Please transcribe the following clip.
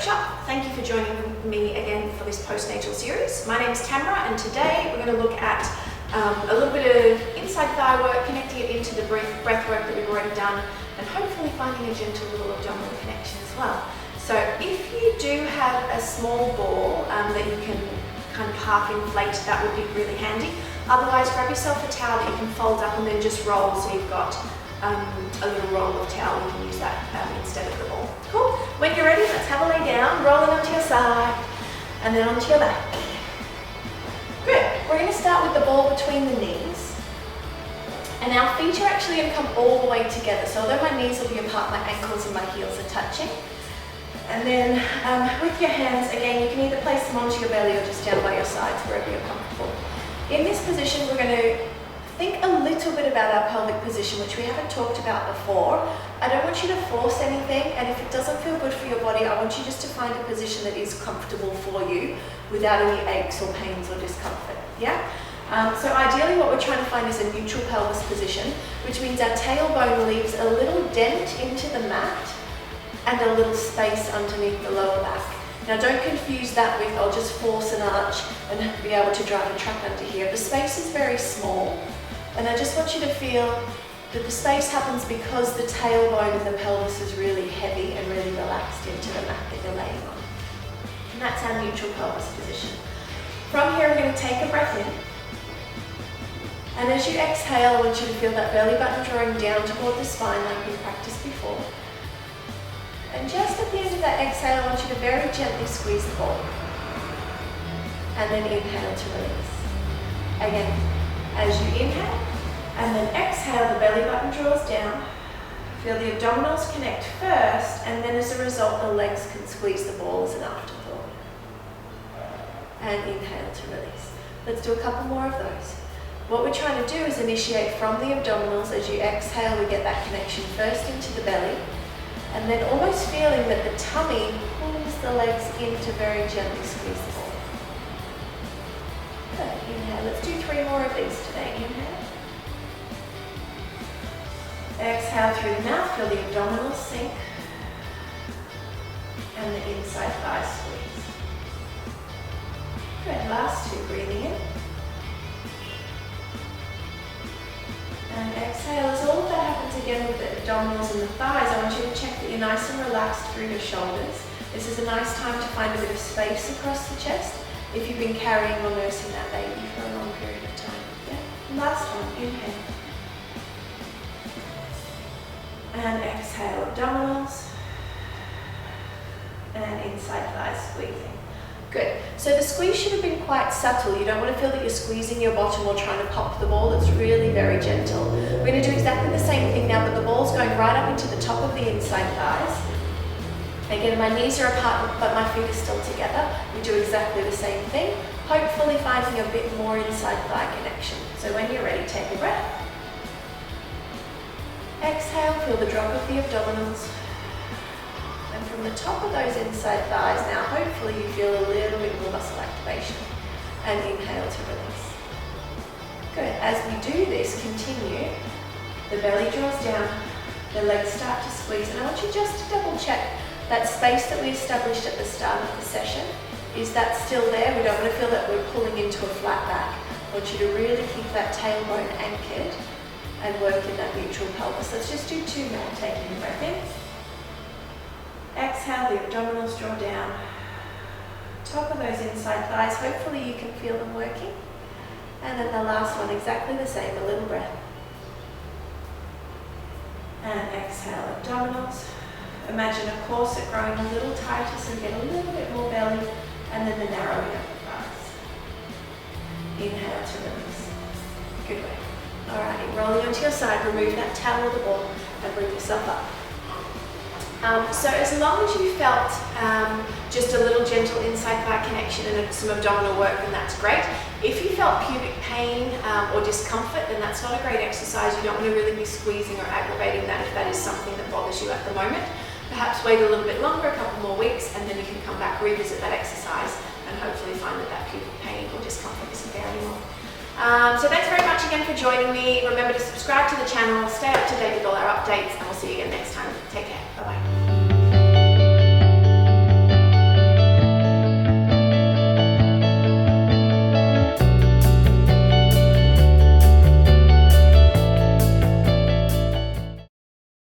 workshop. Thank you for joining me again for this postnatal series. My name is Tamara, and today we're going to look at a little bit of inside thigh work, connecting it into the breath work that we've already done, and hopefully finding a gentle little abdominal connection as well. So if you do have a small ball that you can kind of half inflate, that would be really handy. Otherwise, grab yourself a towel that you can fold up and then just roll, so you've got a little roll of towel. You can use that instead of the ball. Cool. When you're ready, let's have a lay down, rolling onto your side and then onto your back. Good. We're going to start with the ball between the knees, and our feet are actually going to come all the way together. So although my knees will be apart, my ankles and my heels are touching. And then with your hands, again, you can either place them onto your belly or just down by your sides, wherever you're comfortable. In this position, we're going to think a little bit about our pelvic position, which we haven't talked about before. I don't want you to force anything, and if it doesn't feel good for your body, I want you just to find a position that is comfortable for you without any aches or pains or discomfort. Yeah? So ideally what we're trying to find is a neutral pelvis position, which means our tailbone leaves a little dent into the mat and a little space underneath the lower back. Now don't confuse that with, I'll just force an arch and be able to drive a truck under here. The space is very small, and I just want you to feel that the space happens because the tailbone of the pelvis is really heavy and really relaxed into the mat that you're laying on. And that's our neutral pelvis position. From here, I'm going to take a breath in. And as you exhale, I want you to feel that belly button drawing down toward the spine like we practiced before. And just at the end of that exhale, I want you to very gently squeeze the ball. And then inhale to release. Again, as you inhale, and then exhale, the belly button draws down. Feel the abdominals connect first, and then as a result, the legs can squeeze the ball as an afterthought. And inhale to release. Let's do a couple more of those. What we're trying to do is initiate from the abdominals. As you exhale, we get that connection first into the belly, and then almost feeling that the tummy pulls the legs in to very gently squeeze the ball. Good. Inhale. Let's do 3 more of these today. Inhale. Exhale through the mouth. Feel the abdominals sink and the inside thighs squeeze. Good. Last 2. Breathing in. And exhale. As all of that happens again with the abdominals and the thighs, I want you to check that you're nice and relaxed through your shoulders. This is a nice time to find a bit of space across the chest if you've been carrying or nursing that baby for a long period of time. Yeah. Last one. Inhale. And exhale, abdominals. And inside thighs squeezing. Good. So the squeeze should have been quite subtle. You don't want to feel that you're squeezing your bottom or trying to pop the ball. It's really very gentle. We're going to do exactly the same thing now, but the ball's going right up into the top of the inside thighs. Again, my knees are apart, but my feet are still together. We do exactly the same thing, hopefully finding a bit more inside thigh connection. So when you're ready, take a breath. Exhale, feel the drop of the abdominals. And from the top of those inside thighs, now hopefully you feel a little bit more muscle activation. And inhale to release. Good. As we do this, continue. The belly draws down, the legs start to squeeze, and I want you just to double check that space that we established at the start of the session. Is that still there? We don't want to feel that we're pulling into a flat back. I want you to really keep that tailbone anchored and work in that neutral pelvis. Let's just do 2 more. Taking a breath in. Exhale, the abdominals draw down. Top of those inside thighs, hopefully you can feel them working. And then the last one, exactly the same, a little breath. And exhale, abdominals. Imagine a corset growing a little tighter so you get a little bit more belly, and then the narrowing of the thighs. Inhale to release. Good way. Alrighty, rolling onto your side, remove that towel or the ball and bring yourself up. So as long as you felt just a little gentle inside thigh connection and some abdominal work, then that's great. If you felt pubic pain or discomfort, then that's not a great exercise. You don't want to really be squeezing or aggravating that if that is something that bothers you at the moment. Perhaps wait a little bit longer, a couple more weeks, and then you can come back, revisit that exercise, and hopefully find that that pubic pain or discomfort isn't there anymore. So thanks very much again for joining me. Remember to subscribe to the channel, stay up to date with all our updates, and we'll see you again next time. Take care. Bye-bye.